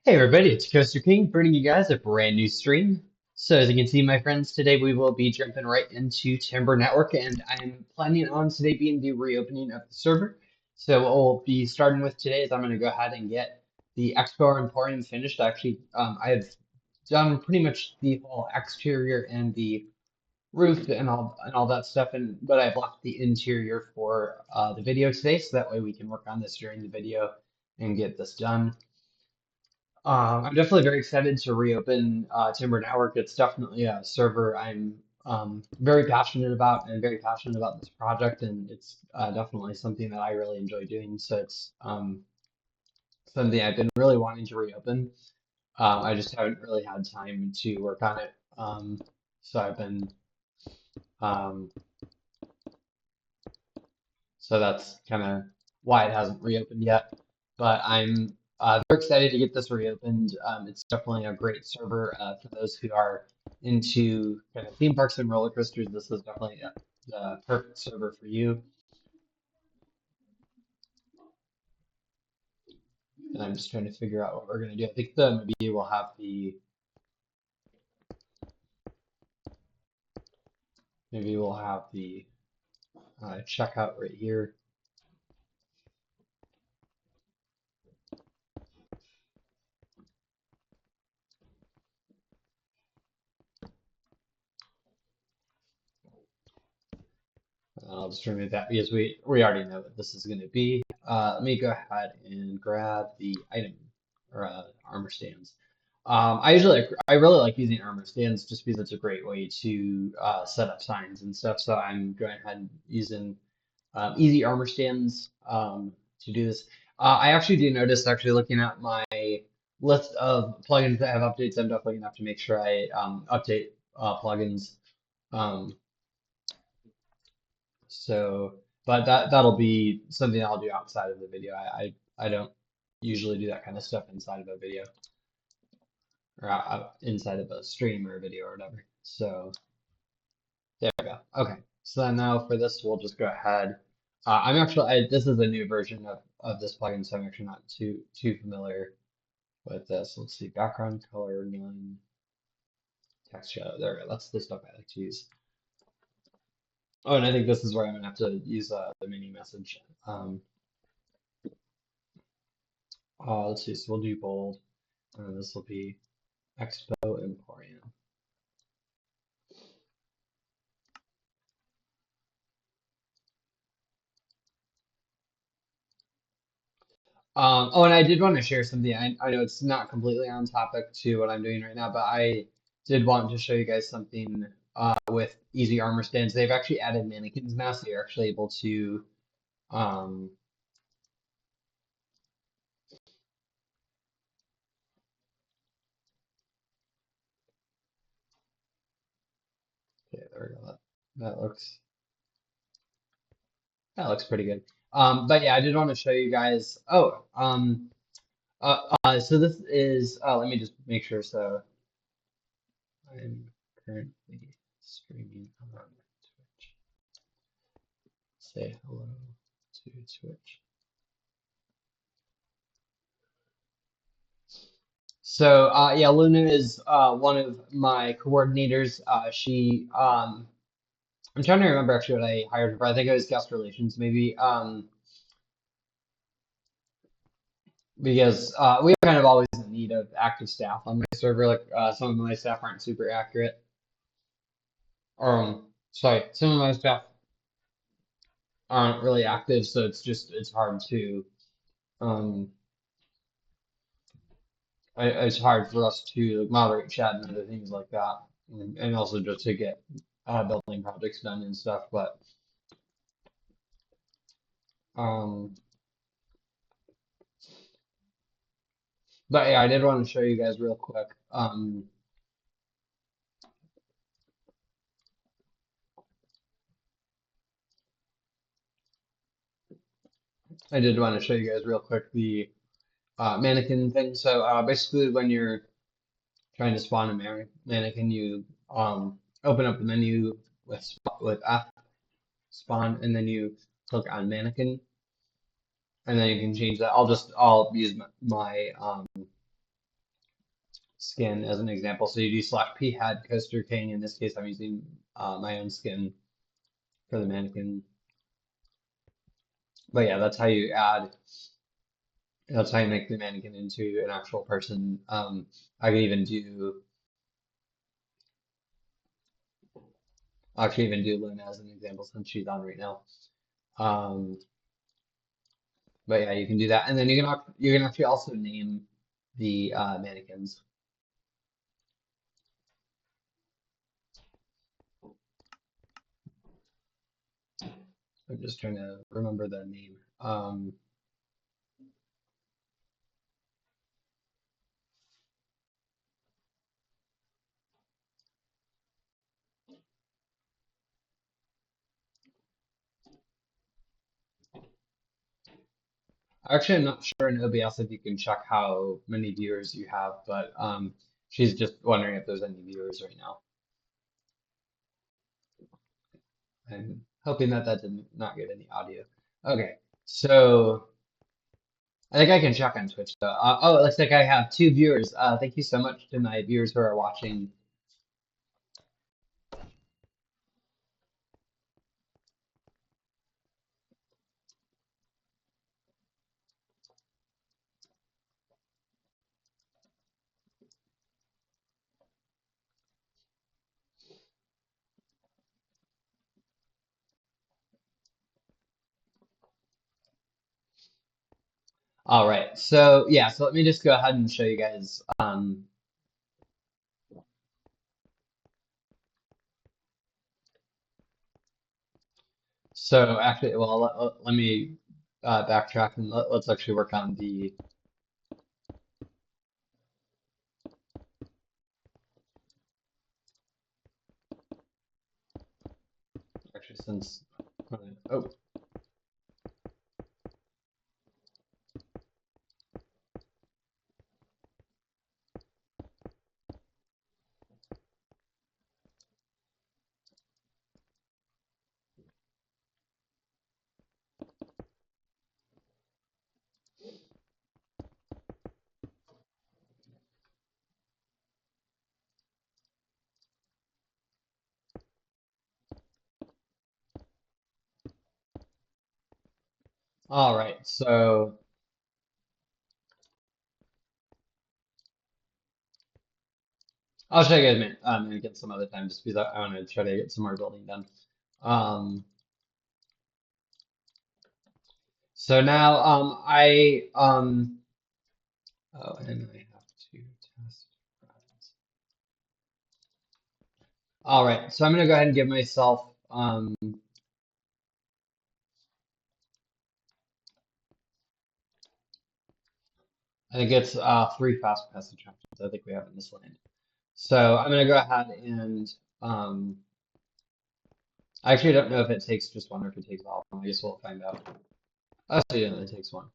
Hey everybody, it's Coaster King bringing you guys a brand new stream. So as you can see, my friends, today we will be jumping right into Timber Network, and I'm planning on today being the reopening of the server. So what we'll be starting with today is I'm going to go ahead and get the Expo Emporium finished. Actually, I have done pretty much the whole exterior and the roof and all that stuff, but I've left the interior for the video today, so that way we can work on this during the video and get this done. I'm definitely very excited to reopen Timber Network. It's definitely a server I'm very passionate about and very passionate about this project, and it's definitely something that I really enjoy doing. So it's something I've been really wanting to reopen. I just haven't really had time to work on it. So I've been um, so that's kind of why it hasn't reopened yet. But I'm very excited to get this reopened. It's definitely a great server for those who are into kind of theme parks and roller coasters. This is definitely the perfect server for you. And I'm just trying to figure out what we're going to do. I think the maybe we'll have the maybe we'll have the checkout right here. I'll just remove that because we already know what this is going to be. Let me go ahead and grab the item or armor stands. I really like using armor stands just because it's a great way to set up signs and stuff. So I'm going ahead and using easy armor stands to do this. I actually do notice, actually looking at my list of plugins that have updates, I'm definitely gonna have to make sure I update plugins. Um, so, but that'll be something I'll do outside of the video. I don't usually do that kind of stuff inside of a video or inside of a stream or a video or whatever. So there we go. Okay. So then now for this, we'll just go ahead. This is a new version of this plugin, so I'm actually not too familiar with this. Let's see, background color, none, text shadow. There we go. That's the stuff I like to use. Oh, and I think this is where I'm gonna have to use the mini message. Let's see. So we'll do bold, and this will be Expo Emporium. Oh, and I did want to share something. I know it's not completely on topic to what I'm doing right now, but I did want to show you guys something with easy armor stands. They've actually added mannequins now, so you're actually able to um, okay, there we go. That looks that looks pretty good. But yeah, I did want to show you guys. So this is. Let me just make sure. So I'm currently streaming on Twitch. Say hello to Twitch. So yeah, Luna is one of my coordinators. I'm trying to remember actually what I hired her for. I think it was guest relations, maybe. Because we are kind of always in need of active staff on my server. Like some of my staff aren't super accurate. Sorry, some of my staff aren't really active, so it's hard to um, it's hard for us to like, moderate chat and other things like that, and also just to get building projects done and stuff. Um, but yeah, I did want to show you guys real quick. I did want to show you guys real quick the mannequin thing. So basically, when you're trying to spawn a mannequin, you open up the menu with F spawn, and then you click on mannequin, and then you can change that. I'll use my skin as an example. So you do slash p had coaster king. In this case, I'm using my own skin for the mannequin. But yeah, that's how you add. That's how you make the mannequin into an actual person. I could even do. I could even do Luna as an example since she's on right now. Um, but yeah, you can do that, and then you can actually also name the mannequins. I'm just trying to remember the name. Actually, I'm not sure in OBS if you can check how many viewers you have, but she's just wondering if there's any viewers right now. I'm hoping that that did not get any audio. Okay, so I think I can check on Twitch though. Oh, it looks like I have two viewers. Thank you so much to my viewers who are watching. All right, so yeah, so let me just go ahead and show you guys. So actually, well, let me backtrack and let's actually work on the. Actually, since. Oh, all right. So I'll show you guys again some other time, just because I want to try to get some more building done. Um, so now oh, and I have to test. All right, so I'm gonna go ahead and give myself I think it's three fast passage options. I think we have in this land. So I'm gonna go ahead and I actually don't know if it takes just one or if it takes all of them. I guess we'll find out. Actually, it only takes one.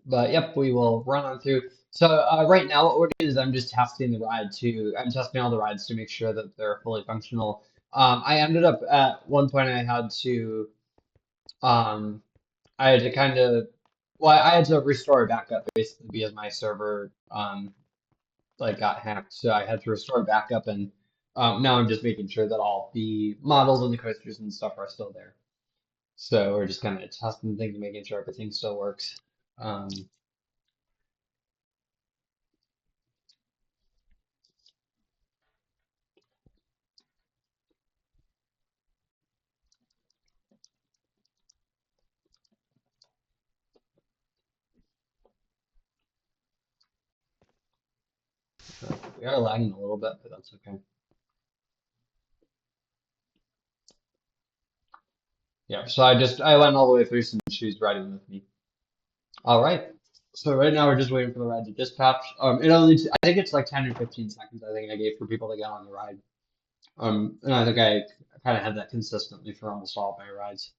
But yep, we will run on through. So right now, what we're doing is I'm just testing I'm testing all the rides to make sure that they're fully functional. I ended up at one point um, I had to kind of, well, I had to restore a backup basically because my server like got hacked, so I had to restore backup, and now I'm just making sure that all the models and the coasters and stuff are still there. So we're just kind of testing things, making sure everything still works. Um, we are lagging a little bit, but that's okay. Yeah, so I went all the way through since she was riding with me. All right. So right now we're just waiting for the ride to dispatch. I think it's like 10 or 15 seconds I think I gave for people to get on the ride. And I think I kind of had that consistently for almost all of my rides.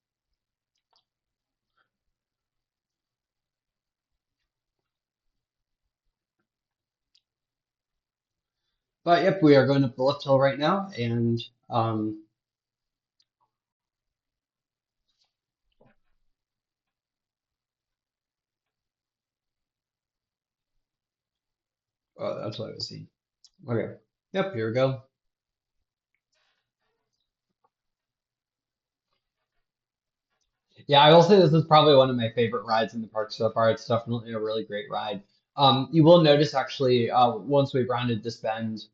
But yep, we are going up the lift hill right now, and um, Oh, that's what I was seeing. Okay. Yep, here we go. Yeah, I will say this is probably one of my favorite rides in the park so far. It's definitely a really great ride. You will notice actually, once we've rounded this bend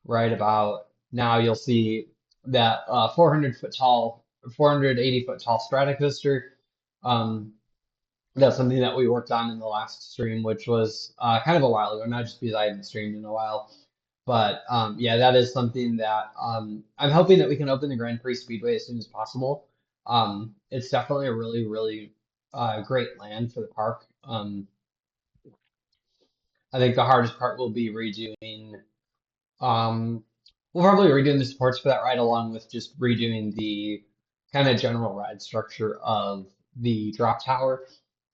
right about now, you'll see that 400 foot tall, 480 foot tall strata coaster. Um, that's something that we worked on in the last stream, which was kind of a while ago, not just because I hadn't streamed in a while. But yeah, that is something that I'm hoping that we can open the Grand Prix Speedway as soon as possible. It's definitely a really, really great land for the park. I think the hardest part will be redoing. Um, we'll probably redoing the supports for that ride, along with just redoing the kind of general ride structure of the drop tower,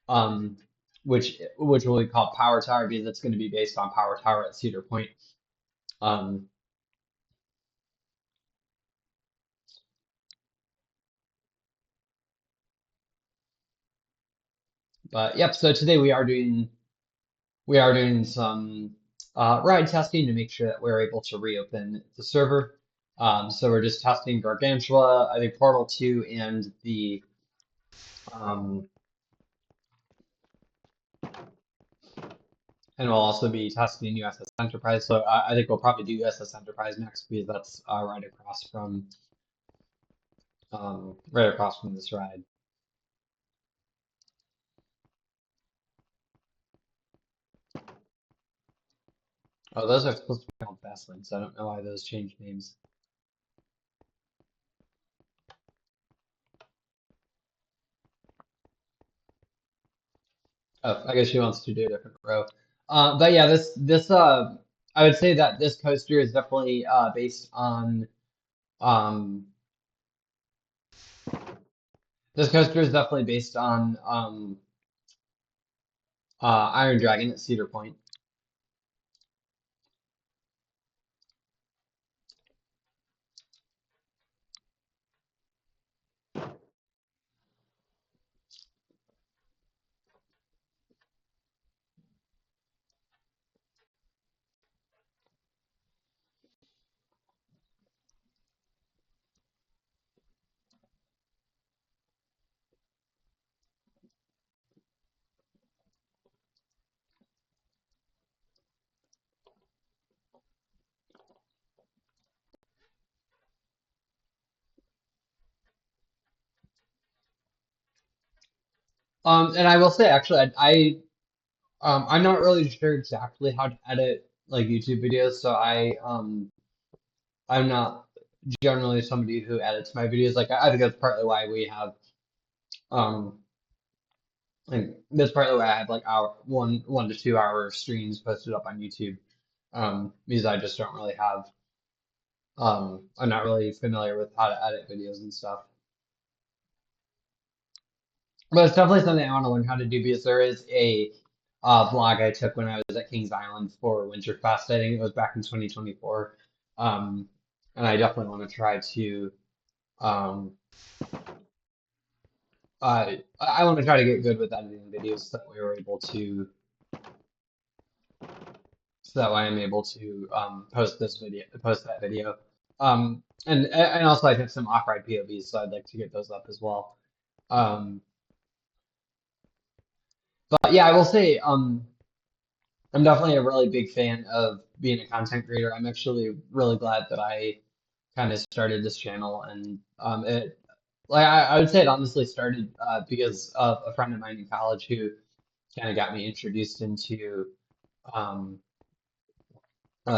um, which will be called Power Tower because it's going to be based on Power Tower at Cedar Point. Um, but yep, so today we are doing some ride testing to make sure that we're able to reopen the server. So we're just testing Gargantua, I think Portal 2, um, and we'll also be testing USS Enterprise. So I think we'll probably do USS Enterprise next because that's right across from this ride. Oh, those are supposed to be called fast lanes. I don't know why those changed names. Oh, I guess she wants to do a different row. But yeah, this I would say that this coaster is definitely based on um this coaster is definitely based on Iron Dragon at Cedar Point. And I will say actually, I'm not really sure exactly how to edit like YouTube videos, so I'm not generally somebody who edits my videos. Like I think that's partly why we have um like that's partly why I have like hour 1 to 2 hour streams posted up on YouTube. Because I just don't really have I'm not really familiar with how to edit videos and stuff. But it's definitely something I want to learn how to do because there is a vlog I took when I was at Kings Island for Winterfest. I think it was back in 2024. Um, and I definitely want to try to um, I want to try to get good with editing videos so that way I'm able to post that video. And also I took some off-ride POVs, so I'd like to get those up as well. Um, but yeah, I will say I'm definitely a really big fan of being a content creator. I'm actually really glad that I kind of started this channel, and it like I would say it honestly started because of a friend of mine in college who kind of got me introduced into um,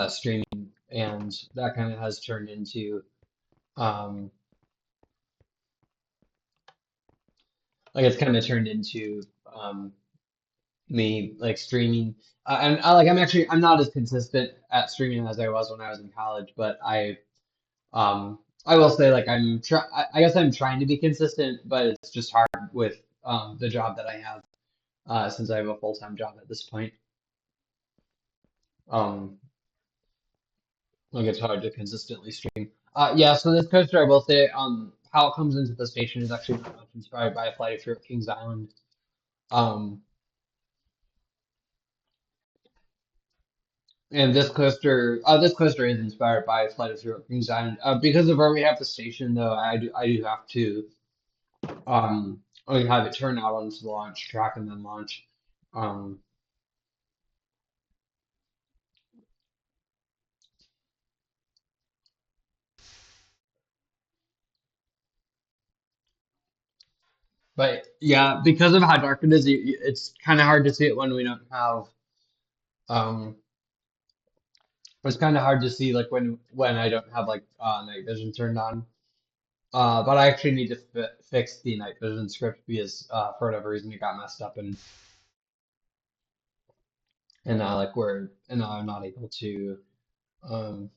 streaming, and that kind of has turned into um, it's kind of turned into me like streaming. And I'm not as consistent at streaming as I was when I was in college, but I will say like I guess I'm trying to be consistent, but it's just hard with the job that I have since I have a full-time job at this point. Um, like it's hard to consistently stream. Yeah, so this coaster I will say how it comes into the station is actually very much inspired by a flight through Kings Island. Um, And this coaster is inspired by Flight of the European Design. Because of where we have the station, though, I do have to like have it turn out onto the launch track and then launch. Um, but yeah, because of how dark it is, it's kind of hard to see it when we don't have. Um, it's kind of hard to see like when I don't have like night vision turned on. But I actually need to fix the night vision script because for whatever reason it got messed up and now I'm not able to um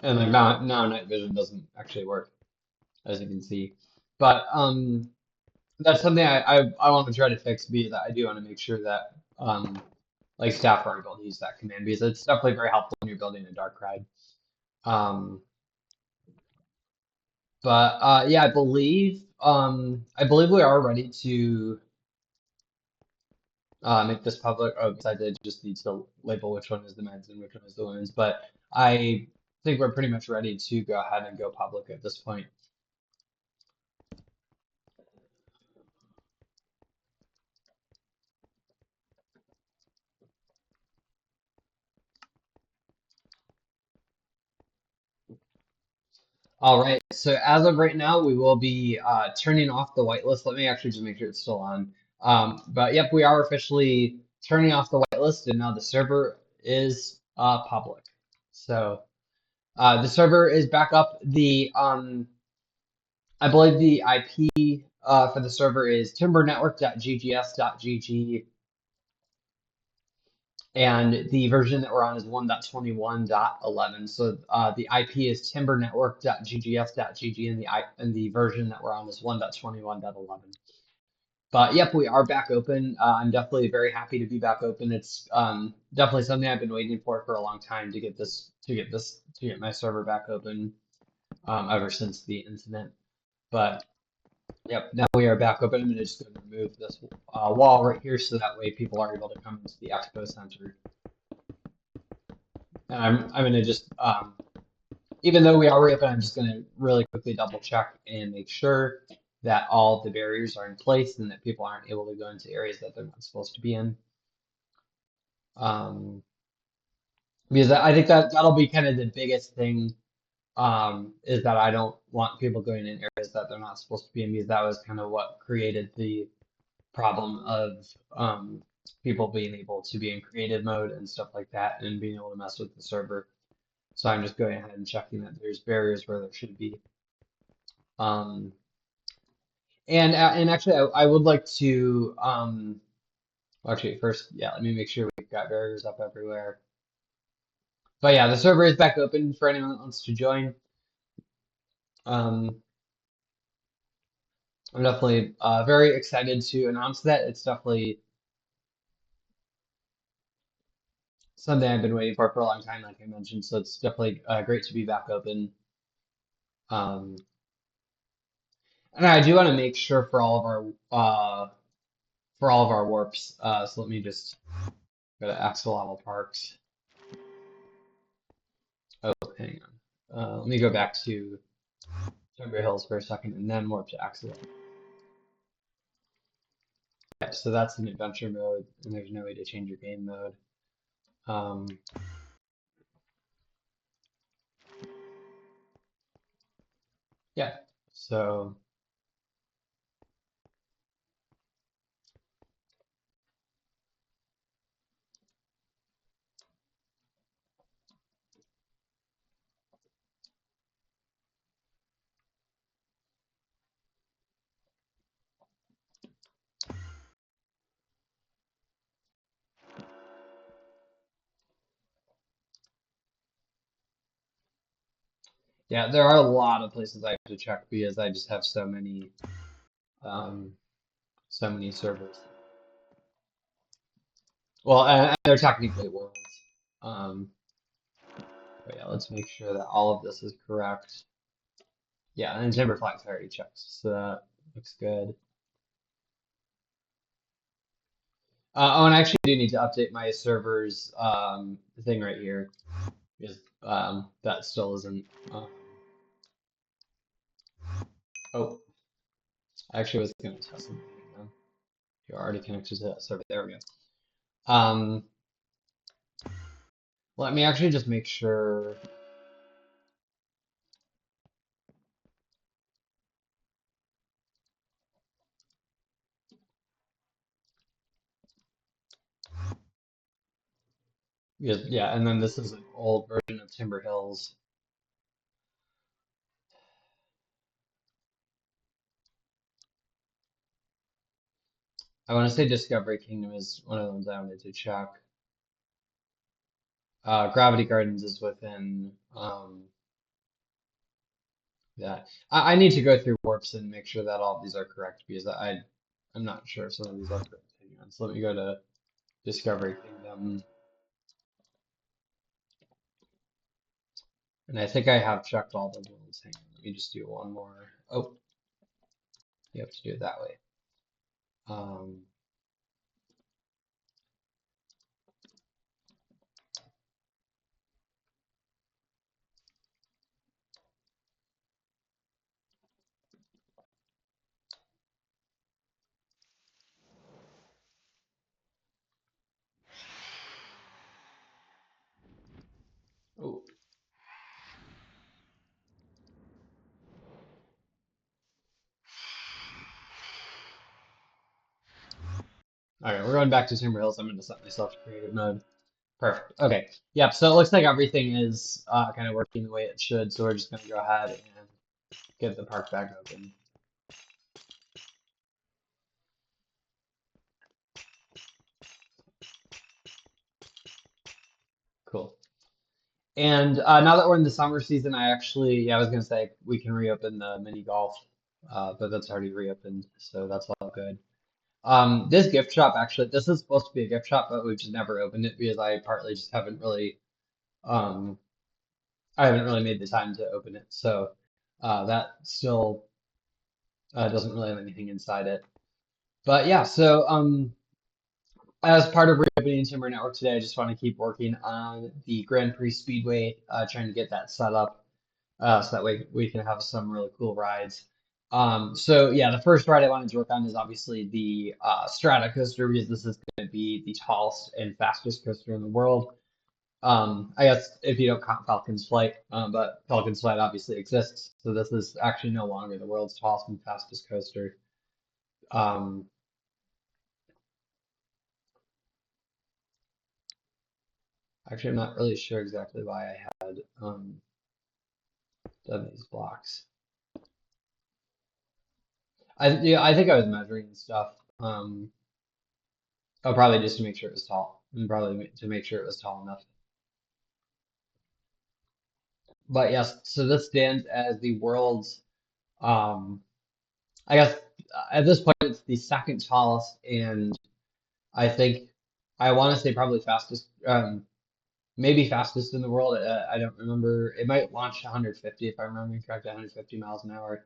and like now night vision doesn't actually work as you can see. But that's something I want to try to fix because I do want to make sure that like staff are able to use that command because it's definitely very helpful when you're building a dark ride. Um but yeah, I believe we are ready to make this public. Oh, besides, I just need to label which one is the men's and which one is the women's. But I think we're pretty much ready to go ahead and go public at this point. All right. So as of right now, we will be turning off the whitelist. Let me actually just make sure it's still on. But yep, we are officially turning off the whitelist, and now the server is public. So the server is back up. I believe the IP for the server is timbernetwork.ggs.gg, and the version that we're on is 1.21.11. So the IP is timbernetwork.ggs.gg, and the version that we're on is 1.21.11. But yep, we are back open. I'm definitely very happy to be back open. It's definitely something I've been waiting for a long time to get my server back open ever since the incident. But yep, now we are back open. I'm just going to remove this wall right here so that way people are able to come into the Expo Center. And I'm going to just, even though we are reopen, I'm just going to really quickly double check and make sure that all the barriers are in place and that people aren't able to go into areas that they're not supposed to be in. Um, because I think that that'll be kind of the biggest thing, is that I don't want people going in areas that they're not supposed to be in because that was kind of what created the problem of people being able to be in creative mode and stuff like that and being able to mess with the server. So I'm just going ahead and checking that there's barriers where there should be. Um, and actually, I would like to well, actually first, yeah, let me make sure we've got barriers up everywhere. But yeah, the server is back open for anyone that wants to join. Um, I'm definitely very excited to announce that. It's definitely something I've been waiting for a long time, like I mentioned. So it's definitely great to be back open. Um, and I do want to make sure for all of our warps. So let me just go to Axolotl Parks. Oh, hang on. Let me go back to Strawberry Hills for a second and then warp to Axolotl. Yeah, so that's an adventure mode, and there's no way to change your game mode. Um, yeah, so Yeah, there are a lot of places I have to check because I just have um, so many servers. Well, and they're technically worlds. Um, but yeah, let's make sure that all of this is correct. Yeah, and Timberflex I already checked, so that looks good. Oh, and I actually do need to update my servers thing right here because that still isn't. Oh, I actually was going to test something. Now. You're already connected to that server. There we go. Um, Let me actually just make sure. Yeah, and then this is an old version of Timber Hills. I want to say Discovery Kingdom is one of the ones I wanted to check. Gravity Gardens is within that. I need to go through warps and make sure that all of these are correct because I'm not sure if some of these are correct. Hang on. So let me go to Discovery Kingdom, and I think I have checked all the ones. Hang on, let me just do one more. Oh, you have to do it that way. Um, oh, all right, we're going back to Timber Hills. I'm going to set myself to creative mode. Perfect. Okay. Yep. So it looks like everything is kind of working the way it should. So we're just going to go ahead and get the park back open. Cool. And now that we're in the summer season, yeah, I was going to say we can reopen the mini golf, but that's already reopened. So that's all good. This gift shop, actually, this is supposed to be a gift shop, but we've just never opened it because I partly just um, I haven't really made the time to open it. So that still doesn't really have anything inside it. But yeah, so as part of reopening Timber Network today, I just want to keep working on the Grand Prix Speedway, trying to get that set up so that way we can have some really cool rides. So yeah, the first ride I wanted to work on is obviously the Strata coaster because this is going to be the tallest and fastest coaster in the world. I guess if you don't count Falcon's Flight, but Falcon's Flight obviously exists, so this is actually no longer the world's tallest and fastest coaster. Um, Actually, I'm not really sure exactly why I had done these blocks. Yeah, I think I was measuring stuff. Oh, probably just to make sure it was tall, and probably to make sure it was tall enough. But yes, so this stands as the world's, um, I guess at this point it's the second tallest, and I think I want to say probably fastest, maybe fastest in the world. I don't remember. It might launch 150 if I remember correct, 150 miles an hour.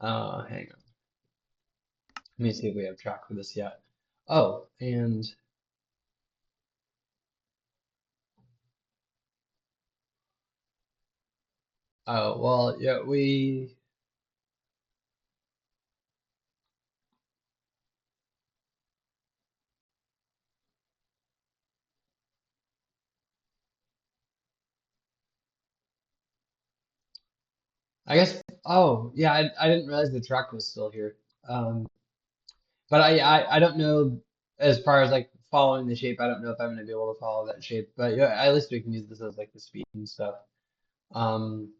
Hang on. Let me see if we have track for this yet. Oh, and oh, well, yeah, I guess, oh, yeah, I didn't realize the track was still here. Um, but I don't know as far as like following the shape, I don't know if I'm gonna be able to follow that shape, but yeah, at least we can use this as like the speed and stuff. Um,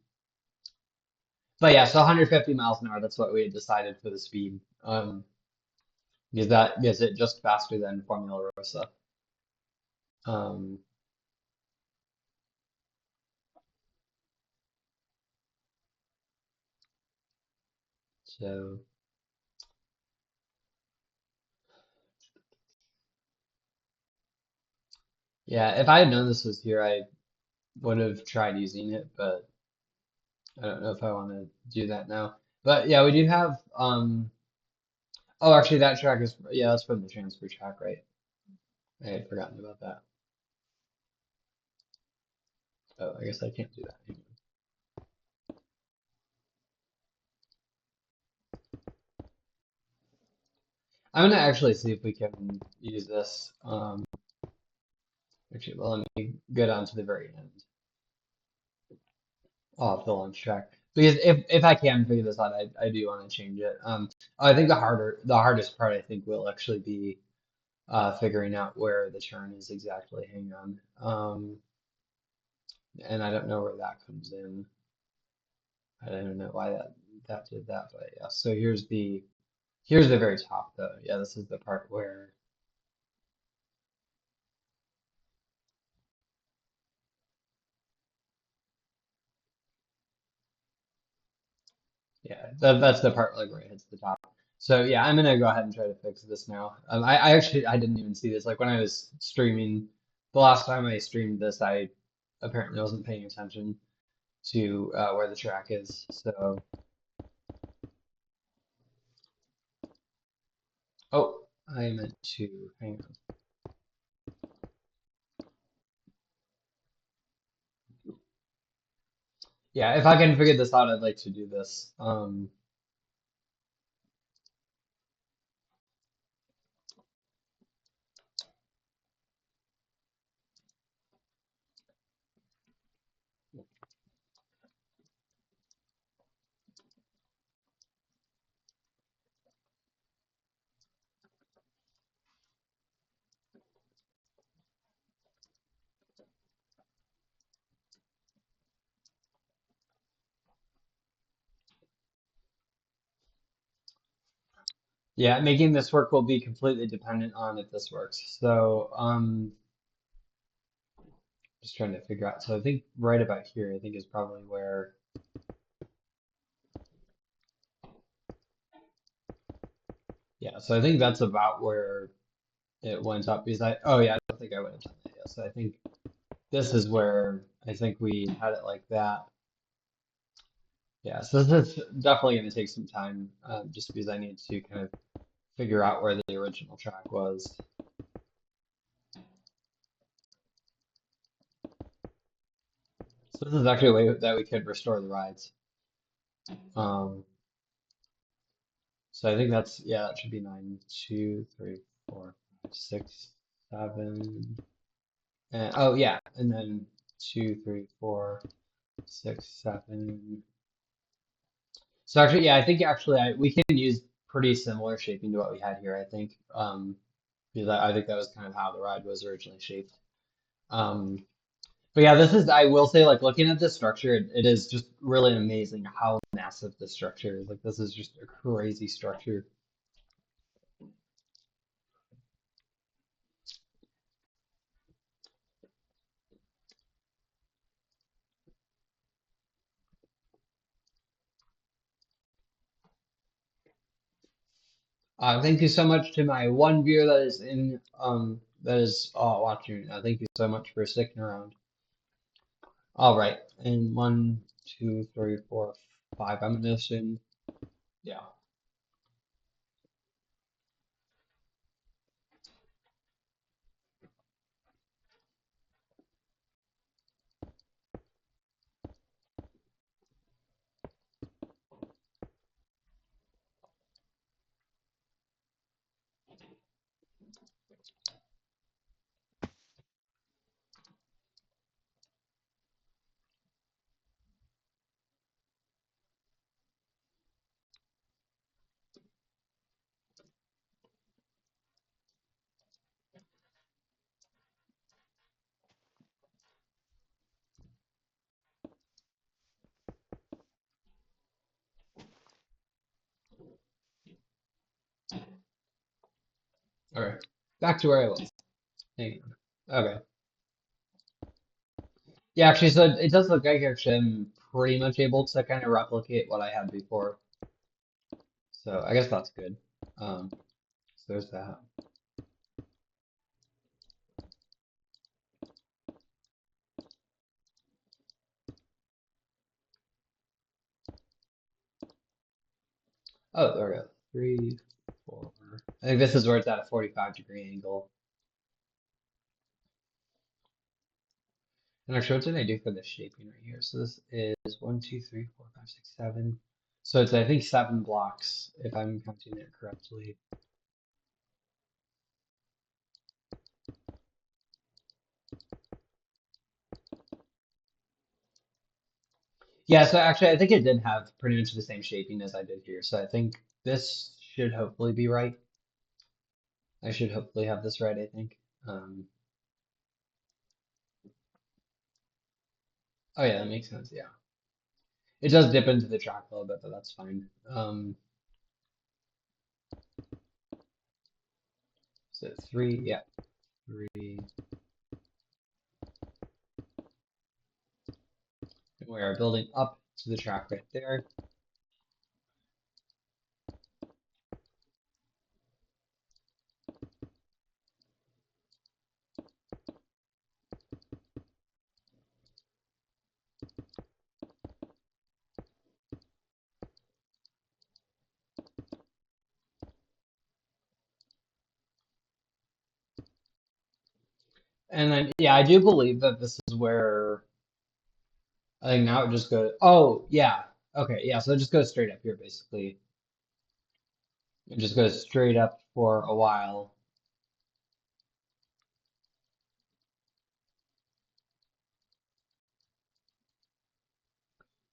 but yeah, so 150 miles an hour, that's what we had decided for the speed. Because that gives it just faster than Formula Rossa. Um, So yeah, if I had known this was here, I would have tried using it, but I don't know if I want to do that now. But yeah, we do have oh, actually that track is, yeah, that's from the transfer track, right? I had forgotten about that. Oh, I guess I can't do that anymore. I'm gonna actually see if we can use this. Actually, well, let me go down to the very end off the launch track because if I can figure this out, I do want to change it. I think the hardest part I think will actually be figuring out where the turn is exactly. Hang on. And I don't know where that comes in. I don't know why that did that, but yeah. So here's the very top though. Yeah, this is the part where yeah, that's the part like where it hits the top. So yeah, I'm gonna go ahead and try to fix this now. I actually I didn't even see this. Like when I was streaming, the last time I streamed this, I apparently wasn't paying attention to where the track is. So oh, I meant to hang on. Yeah, if I can figure this out, I'd like to do this. Yeah, making this work will be completely dependent on if this works. So just trying to figure out. So I think right about here, I think is probably where. Yeah, so I think that's about where it went up because oh yeah, I don't think I would have done that yet. So I think this is where I think we had it like that. Yeah, so this is definitely going to take some time just because I need to kind of figure out where the original track was. So this is actually a way that we could restore the rides. Um, so I think that's, yeah, that should be 9, 2, 3, 4, 5, 6, 7. And, oh yeah, and then 2, 3, 4, 6, 7. So actually, yeah, I think actually we can use pretty similar shaping to what we had here, I think. Because I think that was kind of how the ride was originally shaped. Um, but yeah, this is, I will say, like looking at this structure, it is just really amazing how massive this structure is. Like this is just a crazy structure. Thank you so much to my one viewer that is in that is watching. Thank you so much for sticking around. All right, and 1, 2, 3, 4, 5. I'm gonna assume, yeah. All right, back to where I was. Hang on. Okay. Yeah, actually, so it does look like actually I'm pretty much able to kind of replicate what I had before. So I guess that's good. Um, so there's that. Oh, there we go. Three, four. I think this is where it's at a 45-degree angle. And actually, what did I do for the shaping right here? So this is one, two, three, four, five, six, seven. So it's, I think, 7 blocks, if I'm counting it correctly. Yeah, so actually, I think it did have pretty much the same shaping as I did here. So I think this should hopefully be right. I should hopefully have this right, I think. Um, oh yeah, that makes sense, yeah. It does dip into the track a little bit, but that's fine. So three, yeah, three. And we are building up to the track right there. And then, yeah, I do believe that this is where I think now it just goes. Oh, yeah. Okay, yeah. So it just goes straight up here, basically. It just goes straight up for a while.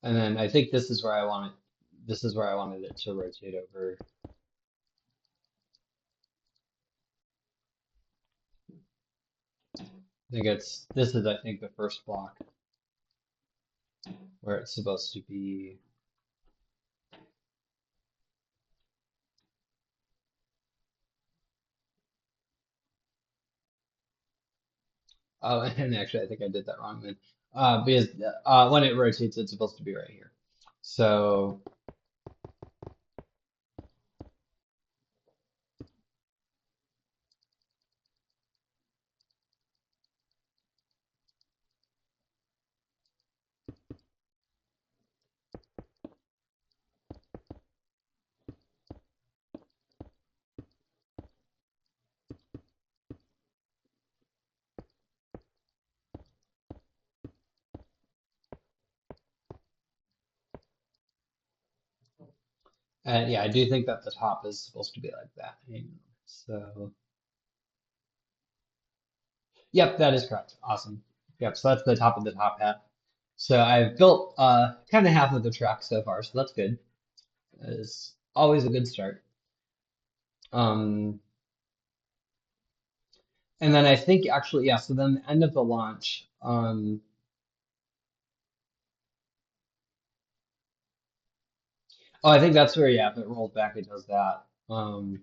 And then I think this is where I want it. This is where I wanted it to rotate over. I think it's, this is, I think, the first block where it's supposed to be. Oh, and actually, I think I did that wrong then. Because when it rotates, it's supposed to be right here. So, and yeah, I do think that the top is supposed to be like that. Hang on. So, yep, that is correct. Awesome. Yep, so that's the top of the top hat. So I've built kind of half of the track so far, so that's good. That is always a good start. Um, and then I think actually, yeah, so then the end of the launch, oh, I think that's where, yeah, if it rolls back, it does that. Oh,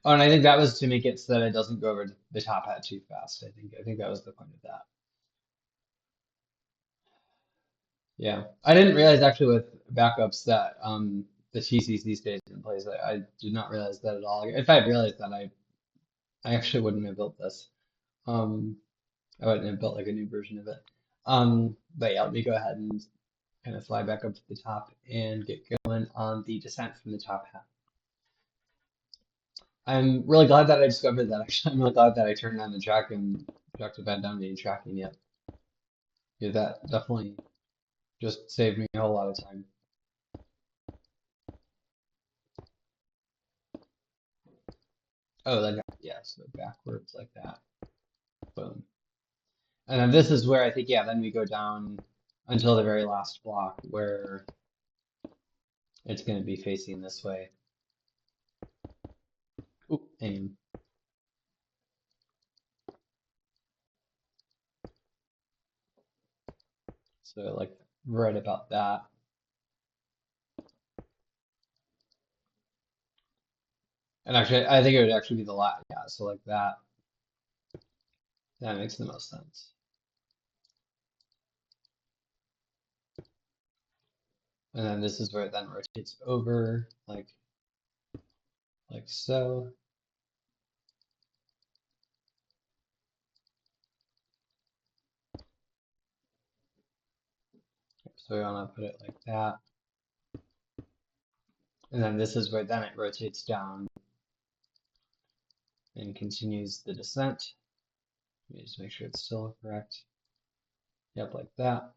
and I think that was to make it so that it doesn't go over the top hat too fast. I think that was the point of that. Yeah, I didn't realize actually with backups that the TCC stays in place. I did not realize that at all. If I had realized that, I actually wouldn't have built this. Um, I wouldn't have built like a new version of it. But yeah, let me go ahead and kind of fly back up to the top and get going on the descent from the top hat. I'm really glad that I discovered that. Actually, I'm really glad that I turned on the track and tracked the bed down to tracking. Yet, yeah, that definitely just saved me a whole lot of time. Oh, like yeah, so backwards like that. Boom. And then this is where I think, yeah, then we go down until the very last block where it's going to be facing this way. Oop, and so like right about that. And actually, I think it would actually be the last. Yeah, so like that. That makes the most sense. And then this is where it then rotates over, like so. So we want to put it like that. And then this is where then it rotates down and continues the descent. Let me just make sure it's still correct. Yep, like that.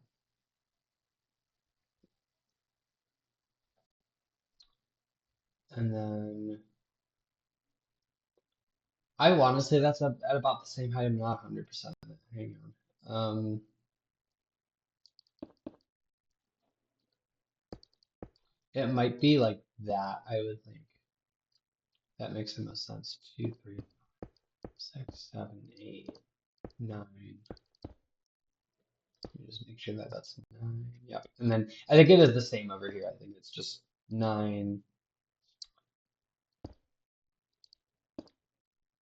And then I want to say that's at about the same height. I'm not 100%. Hang on. It might be like that, I would think. That makes the most sense. 2, 3, 6, 7, 8, 9. Let me just make sure that that's 9. Yep. And then I think it is the same over here. I think it's just 9,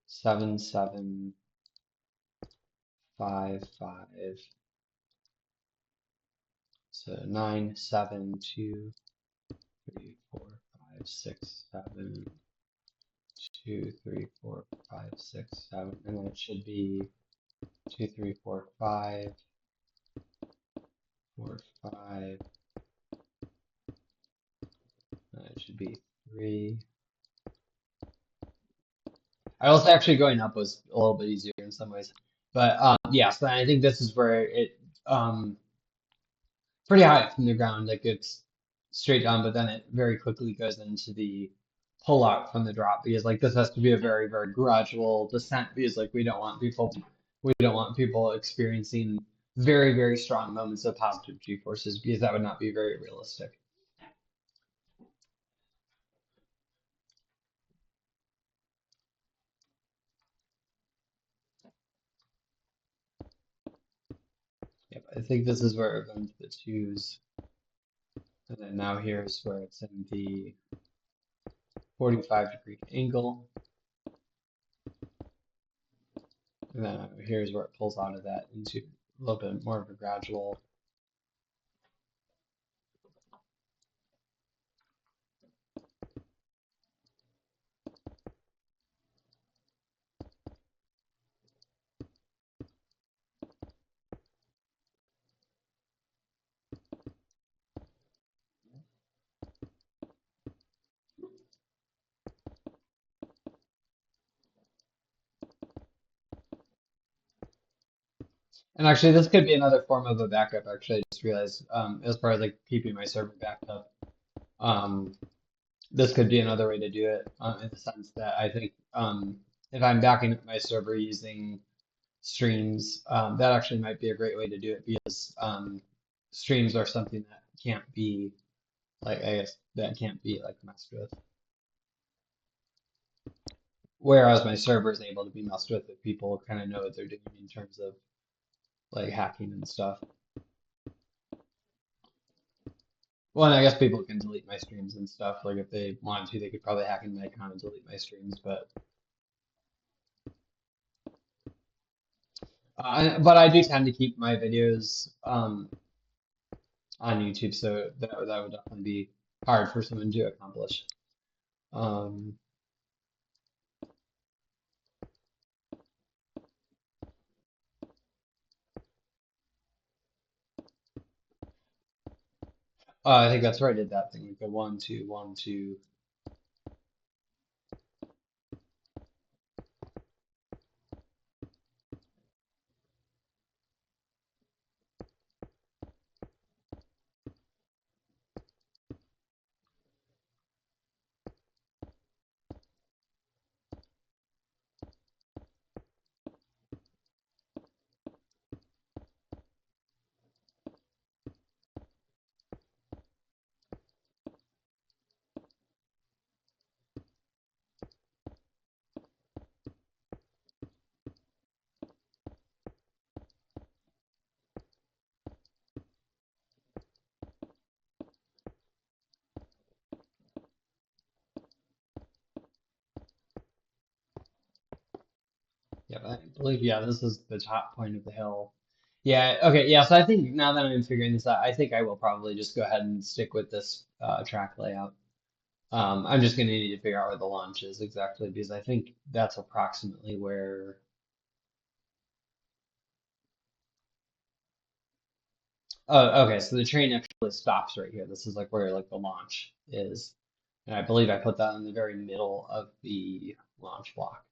7, 7, 5, 5. So 9, 7, 2, 3, 4, 5, 6, 7, 2, 3, 4, 5, 6, 7. And then it should be 2, 3, 4, 5, 4, 5. And it should be 3. I also actually going up was a little bit easier in some ways. But yeah, so I think this is where it pretty high from the ground, like it's straight down, but then it very quickly goes into the pull out from the drop because like this has to be a very, very gradual descent because like we don't want people experiencing very, very strong moments of positive G forces because that would not be very realistic. Yep, I think this is where it goes to the twos. And then now here's where it's in the 45-degree angle. And then here's where it pulls out of that into a little bit more of a gradual. And actually, this could be another form of a backup. Actually, I just realized as far as like keeping my server backed up, um, this could be another way to do it in the sense that I think if I'm backing up my server using streams, that actually might be a great way to do it because streams are something that can't be like I guess that can't be like messed with. Whereas my server is able to be messed with if people kind of know what they're doing in terms of like hacking and stuff. Well, and I guess people can delete my streams and stuff. Like if they wanted to, they could probably hack into my account and delete my streams. But I do tend to keep my videos on YouTube, so that would definitely be hard for someone to accomplish. Um, I think that's where I did that thing, like the 1, 2, 1, 2. Yeah, I believe yeah, this is the top point of the hill. Yeah, okay, yeah, so I think now that I'm figuring this out, I think I will probably just go ahead and stick with this track layout. I'm just gonna need to figure out where the launch is exactly because I think that's approximately where. Oh, okay, so the train actually stops right here. This is like where like the launch is. And I believe I put that in the very middle of the launch block.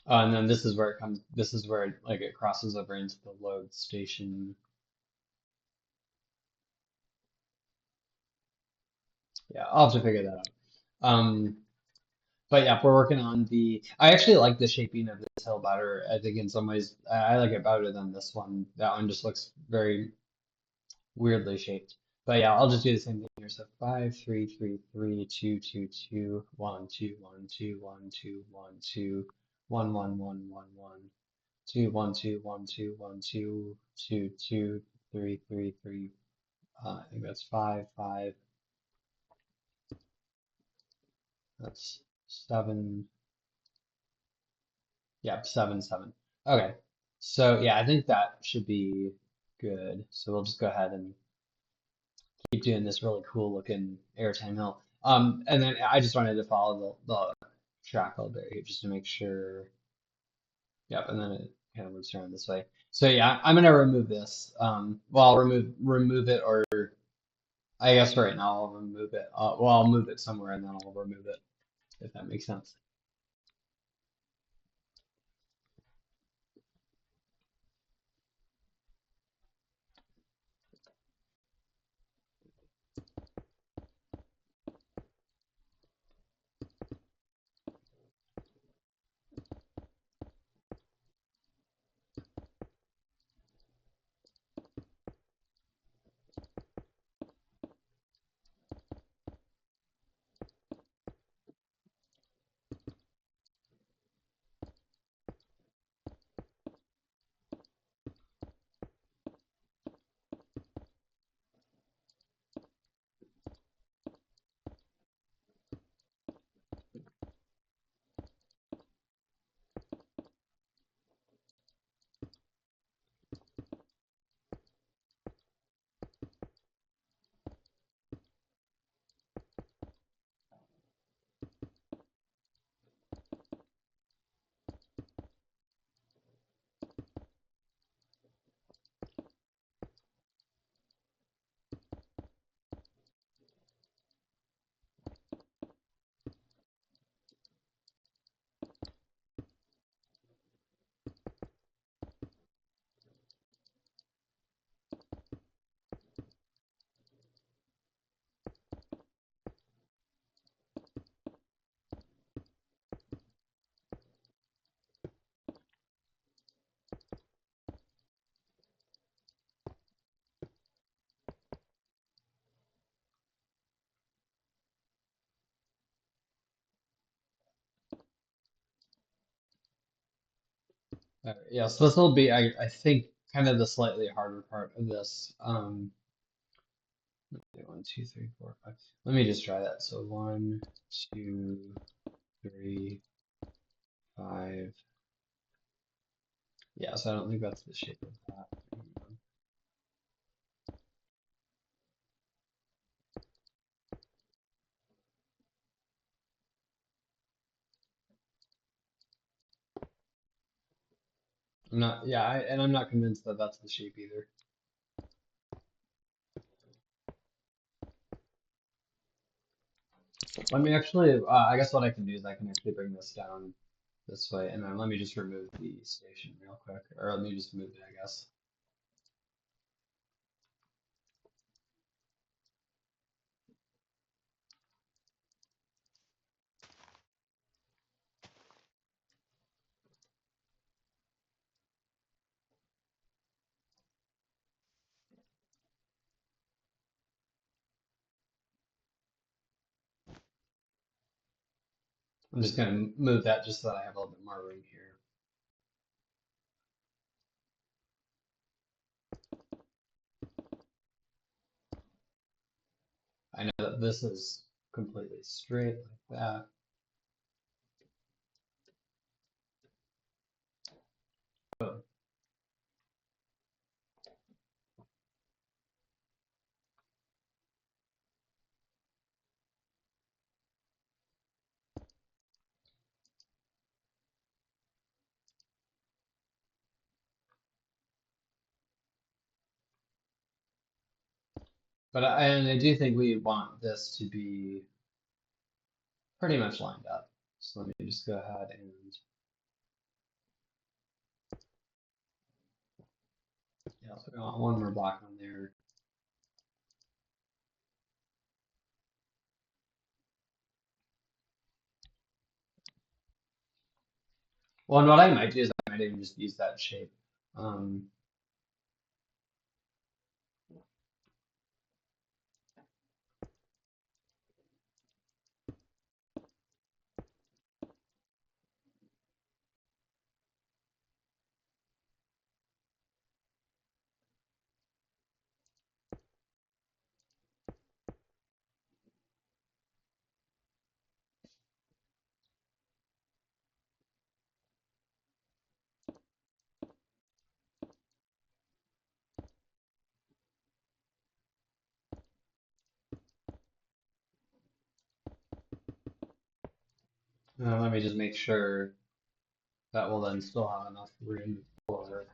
And then this is where it comes, this is where like it crosses over into the load station. Yeah, I'll have to figure that out. But yeah, we're working on the. I actually like the shaping of this hill better. I think in some ways I like it better than this one. That one just looks very weirdly shaped. But yeah, I'll just do the same thing here. So 5 3 3 3 2 2 1 2 1 2 1 2 1 2 1 2 1 2 2 2 3 3 3. I think that's 5 5. That's 7. Yep, 7 7. Okay. So yeah, I think that should be good. So we'll just go ahead and keep doing this really cool looking airtime hill. And then I just wanted to follow the track a little bit here just to make sure. Yep, and then it kind of loops around this way. So yeah, I'm gonna remove this. Well, I'll remove it, or I guess for right now I'll remove it. Well, I'll move it somewhere and then I'll remove it if that makes sense. Yeah, so this will be, I think, kind of the slightly harder part of this. 1 2 3 4 5. Let me just try that. So 1 2 3 5. Yeah, so I don't think that's the shape of that. I'm not, yeah, and I'm not convinced that that's the shape either. Let me actually, I guess what I can do is I can actually bring this down this way, and then let me just remove the station real quick, or let me just move it, I guess. I'm just gonna move that just so that I have a little bit more room here. I know that this is completely straight like that. And I do think we want this to be pretty much lined up. So let me just go ahead and, yeah, so we want one more block on there. Well, and what I might do is I might even just use that shape. Um, Let me just make sure that will then still have enough room for.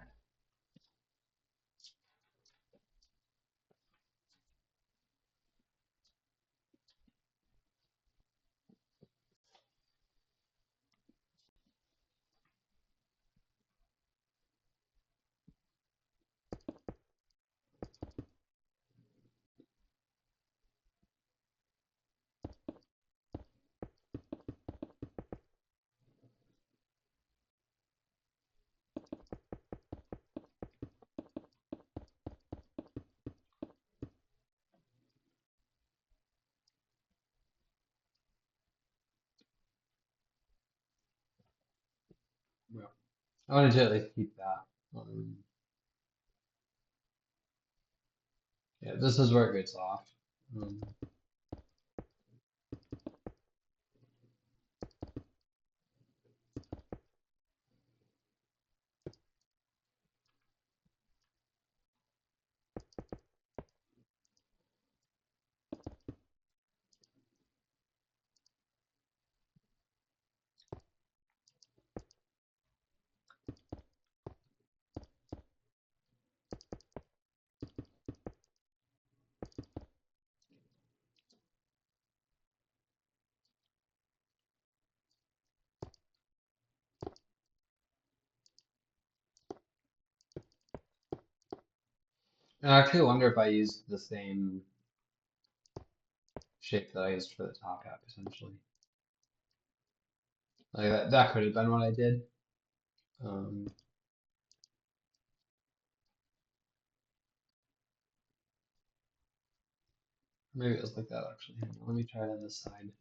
Yeah. I wanted to at least keep that. Yeah, this is where it gets off. Um, and I actually wonder if I used the same shape that I used for the top hat potentially. Like that could have been what I did. Um, Maybe it was like that actually. Hang on, let me try it on this side.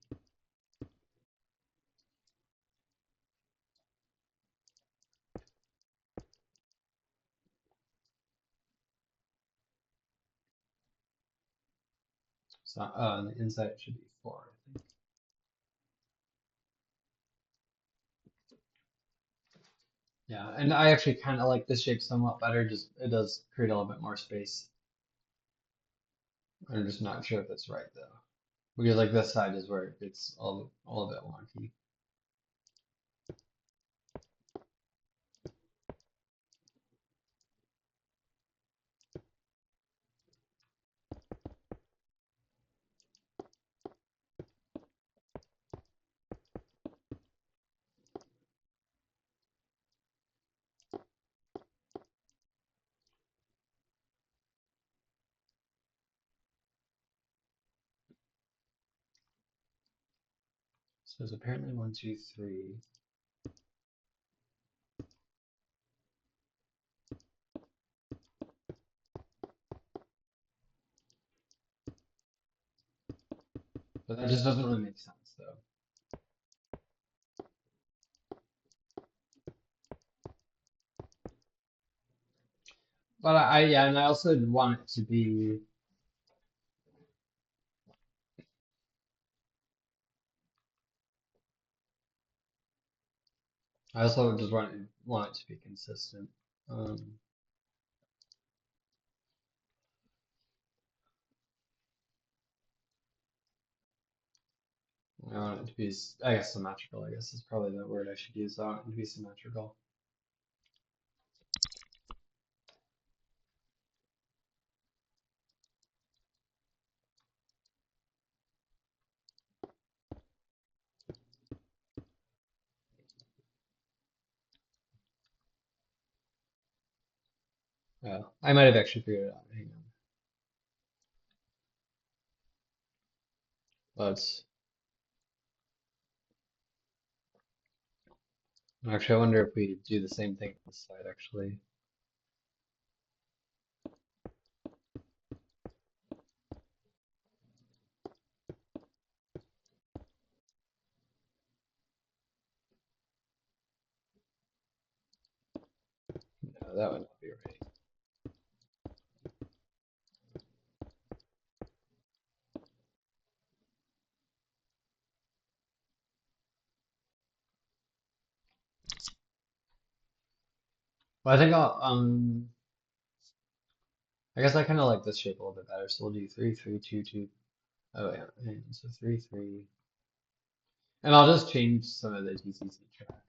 So on the inside it should be 4, I think. Yeah, and I actually kind of like this shape somewhat better. Just it does create a little bit more space. I'm just not sure if it's right though, because like this side is where it gets all a bit wonky. So there's apparently 1, 2, 3. But that just doesn't really make sense though. But yeah, and I also want it to be. I also just want it to be consistent. Um, I want it to be, I guess, symmetrical. I guess is probably the word I should use. I want it to be symmetrical. Oh, I might have actually figured it out. Hang on. Let's actually. I wonder if we do the same thing on this side. Actually, no, that would not be right. Well, I think I'll I guess I kind of like this shape a little bit better. So we'll do 3, 3, 2, 2. Oh yeah, and so 3, 3, and I'll just change some of the DCC track.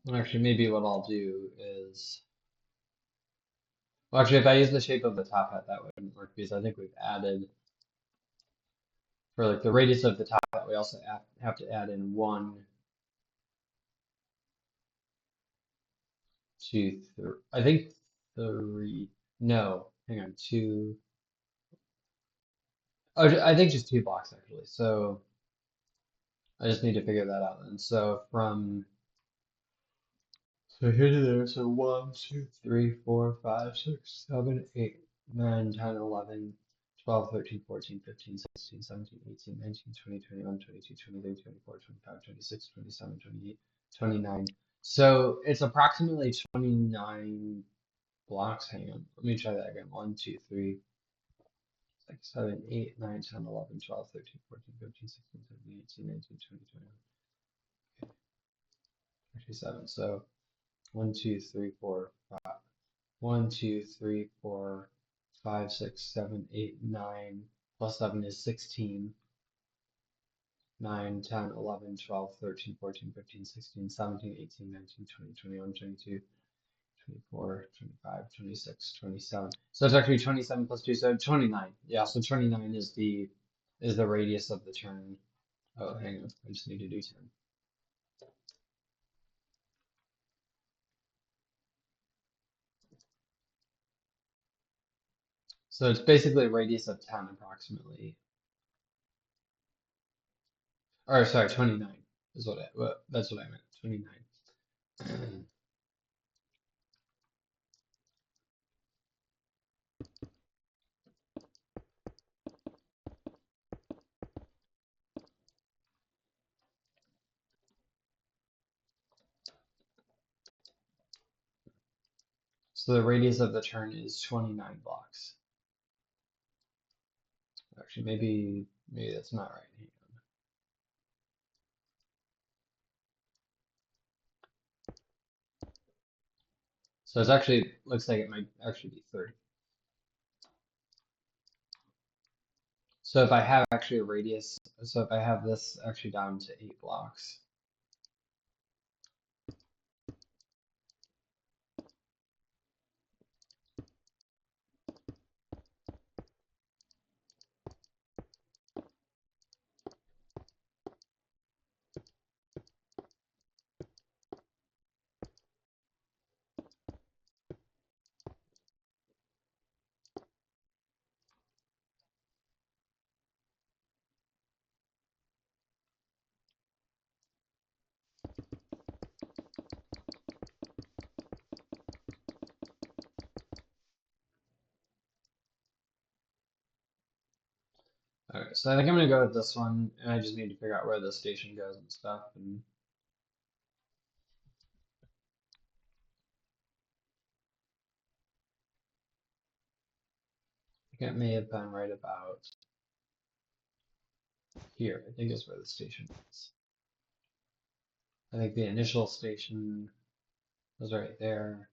Well, actually, maybe what I'll do is, well, actually, if I use the shape of the top hat, that wouldn't work because I think we've added for like the radius of the top hat, we also have to add in 1, 2, 3. I think 3. No, hang on, 2. Oh, I think just 2 blocks actually. So I just need to figure that out. And so from so here to there, so 1, 2, 3, 4, 5, 6, 7, 8, 9, 10, 11, 12, 13, 14, 15, 16, 17, 18, 19, 20, 21, 22, 23, 24, 25, 26, 27, 28, 29. So it's approximately 29 blocks. Hang on. Let me try that again. 1, 2, 3, 6, 7, 8, 9, 10, 11, 12, 13, 14, 15, 16, 17, 18, 19, 20, 21, 27. So 1, 2, 3, 4, 5. 1, 2, 3, 4, 5, 6, 7, 8, 9. Plus 7 is 16. 9, 10, 11, 12, 13, 14, 15, 16, 17, 18, 19, 20, 21, 22, 24, 25, 26, 27. So it's actually 27 plus 2, so 29. Yeah, so 29 is the radius of the turn. Oh, hang on. I just need to do 10. So it's basically a radius of 10 approximately. Or sorry, 29 is that's what I meant. 29. So the radius of the turn is 29 blocks. Actually, maybe that's not right. Hang on. So it's actually looks like it might actually be 30. So if I have actually a radius, so if I have this actually down to 8 blocks. Okay, so I think I'm gonna go with this one, and I just need to figure out where the station goes and stuff. And I think it may have been right about Here, I think is where the station is. I think the initial station was right there.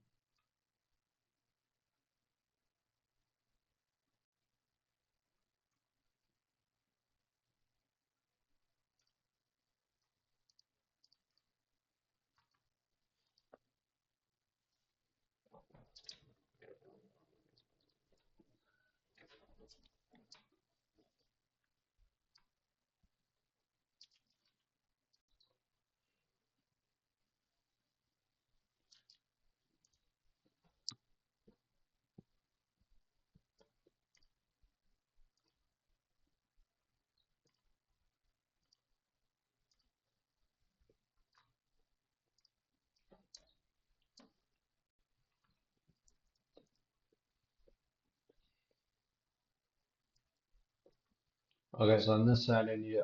Okay, so on this side I need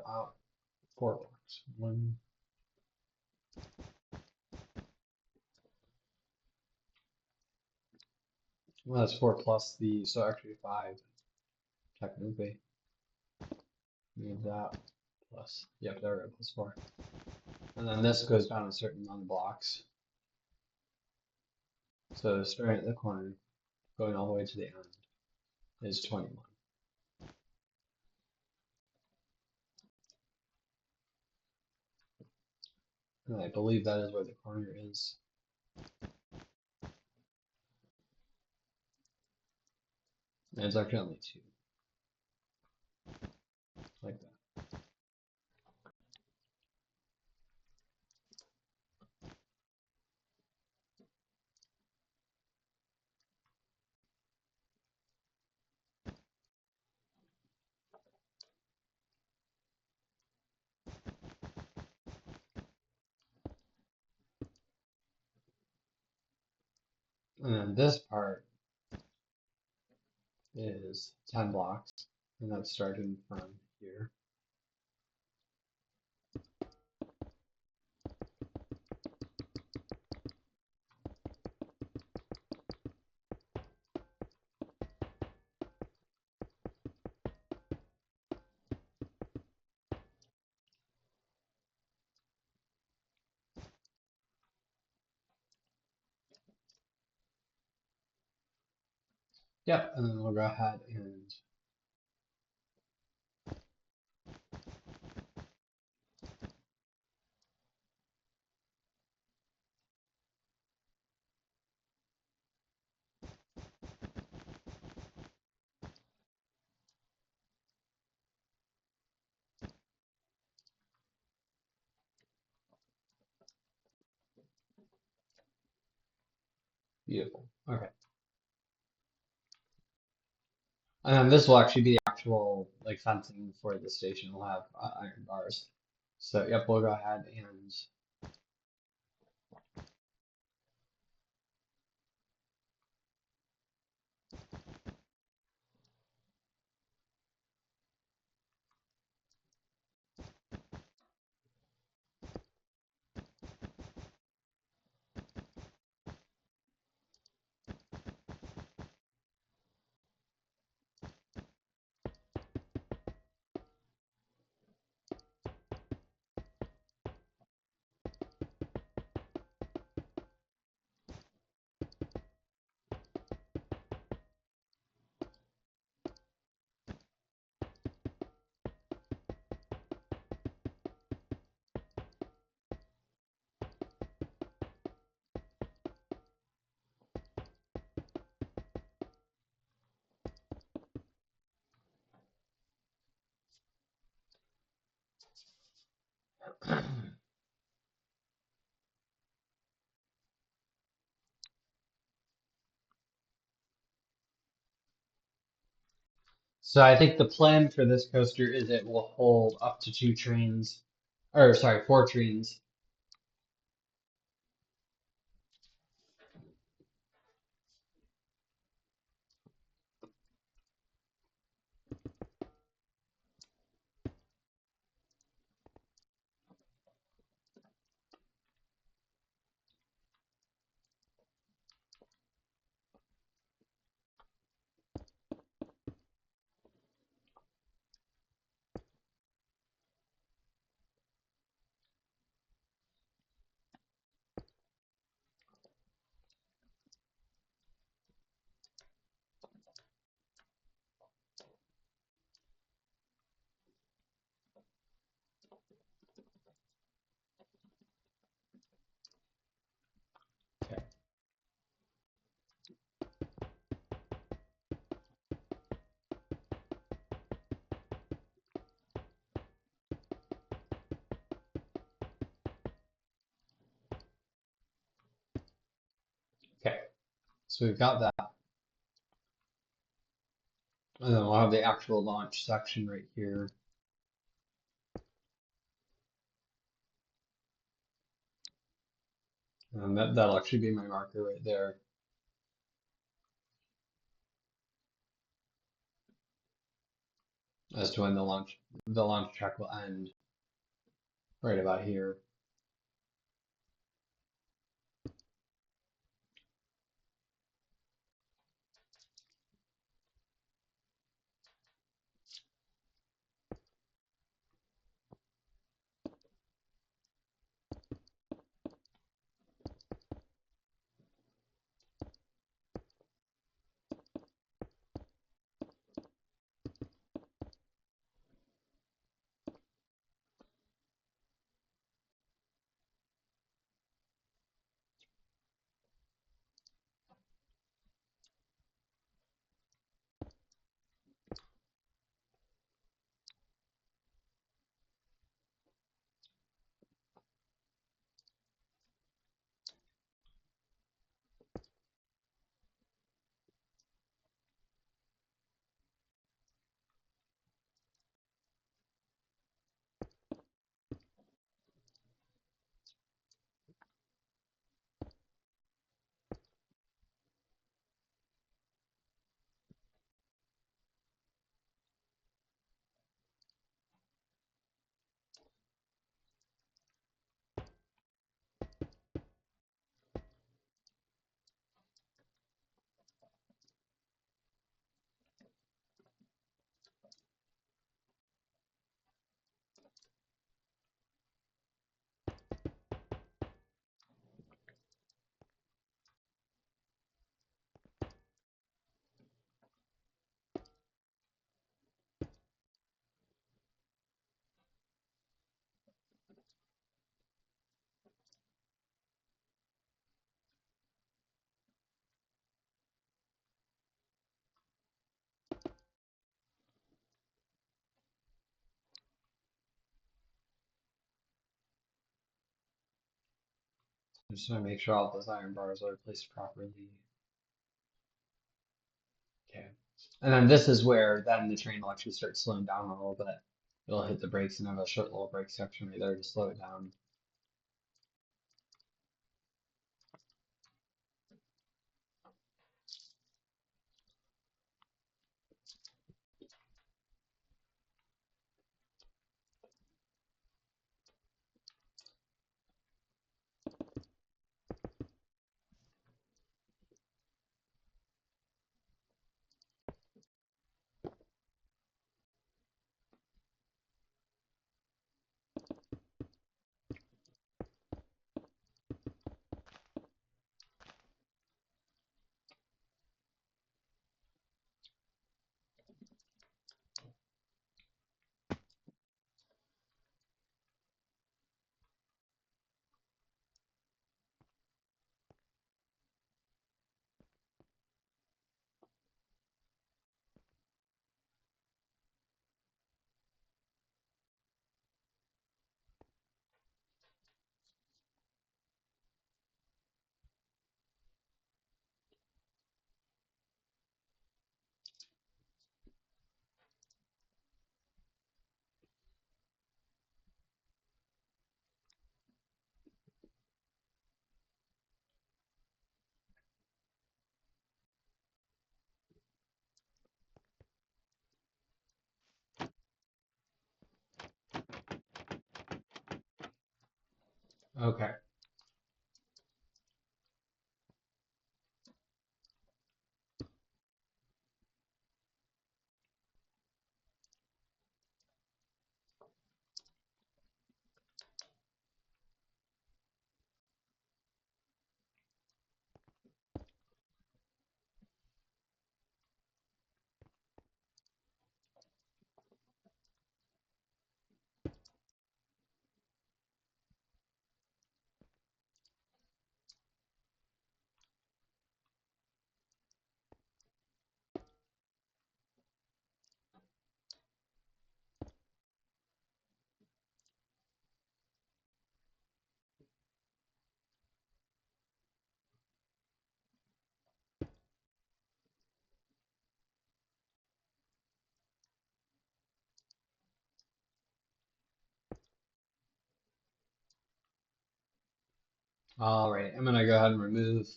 four blocks. One, well, that's four plus the, so actually five, technically. Need that plus, yep, there we go, plus four. And then this goes down a certain amount of blocks. So starting at the corner, going all the way to the end is 21. And I believe that is where the corner is. And it's actually only two, like that. And then this part is 10 blocks, and that's starting from here. Yep, and then we'll go ahead and beautiful. Okay. And then this will actually be the actual like fencing for the station. We'll have iron bars. So yep, we'll go ahead and so I think the plan for this coaster is it will hold up to two trains, or sorry, four trains. So we've got that. And then we'll have the actual launch section right here. And that'll actually be my marker right there as to when the launch track will end, right about here. I just want to make sure all those iron bars are placed properly. Okay. And then this is where then the train will actually start slowing down a little bit. It'll hit the brakes and have a short little brake section right there to slow it down. Okay. All right, I'm gonna go ahead and remove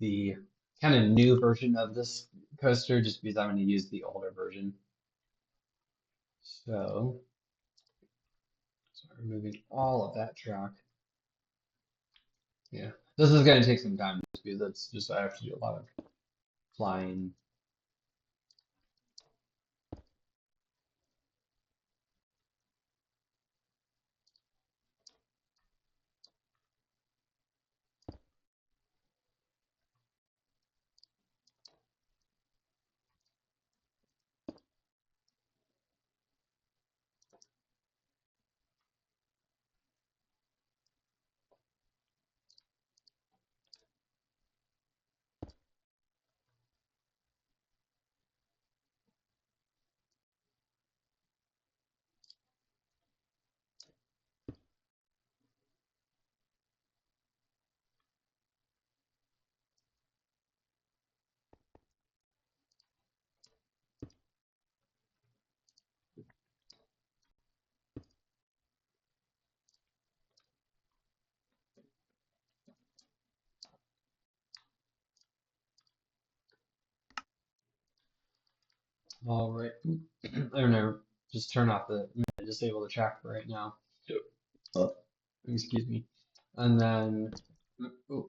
the kind of new version of this coaster just because I'm going to use the older version. So removing all of that track. Yeah, this is going to take some time just because that's just I have to do a lot of flying. All right, I'm gonna just turn off the I'm gonna disable the track for right now. Oh, excuse me, and then ooh,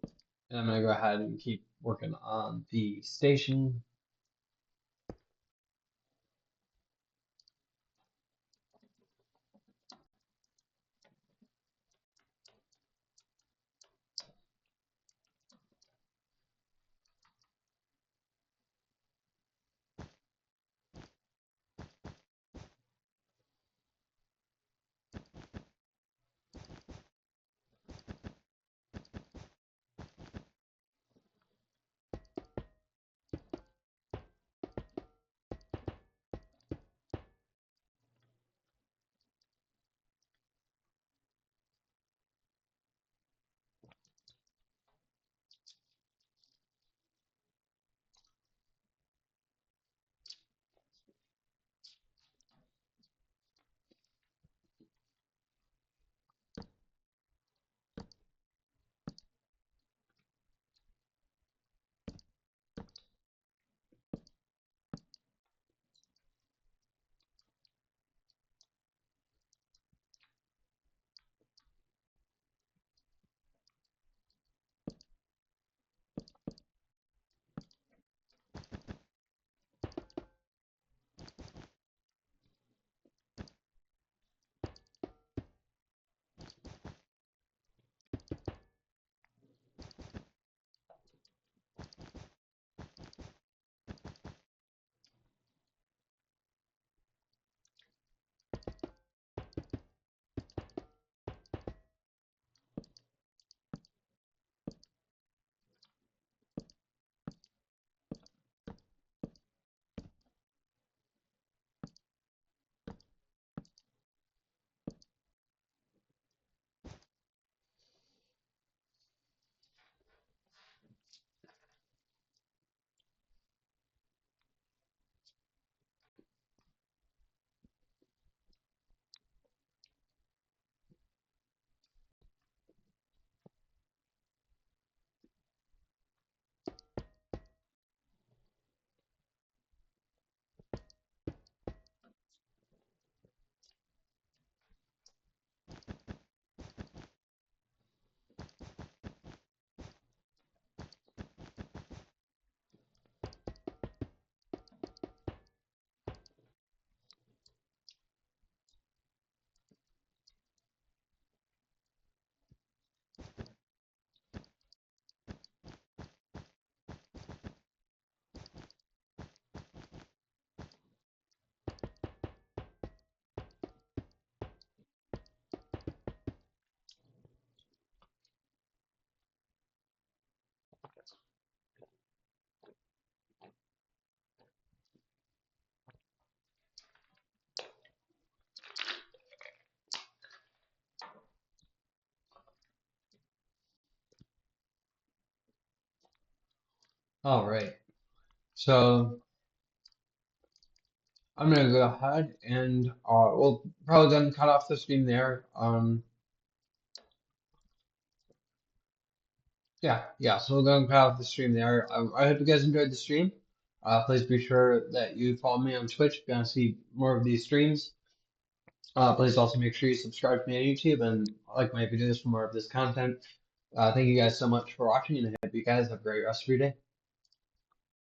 and I'm gonna go ahead and keep working on the station. All right, so I'm gonna go ahead and we'll probably then cut off the stream there. Yeah. So we'll go and cut off the stream there. I hope you guys enjoyed the stream. Please be sure that you follow me on Twitch if you want to see more of these streams. Please also make sure you subscribe to me on YouTube and like my videos for more of this content. Thank you guys so much for watching, and I hope you guys have a great rest of your day.